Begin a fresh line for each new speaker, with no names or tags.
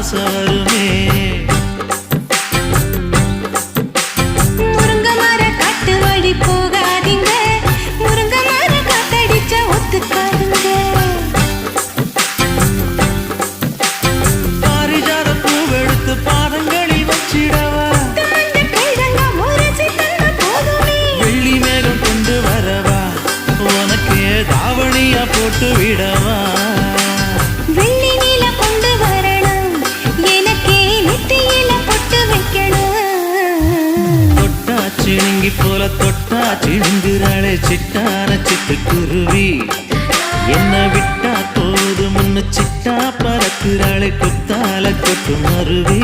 ஆசை வருமே.
முருங்க மர காட்டு வழி போகாதீங்க, முருங்க மர காத்தடிச்சா ஒத்துக்காதுங்க.
பாரிஜாத பூவெடுத்து பாதங்களில் வச்சிடவா, வெள்ளி மேகம் கொண்டு வரவா, உனக்கு தாவணியா போட்டு விடவா.
வெள்ளி நீல கொண்டு வரணும், எனக்கே நெத்தியில பொட்டு வைக்கணும்.
தொட்டா சிணுங்கி போல தொட்டா சிணுங்குறாளே சிட்டான சிட்டுக்குருவி, என்ன விட்டா போது முன்னு சிட்டா பறக்குறாளே குத்தால கொட்டு மருவி.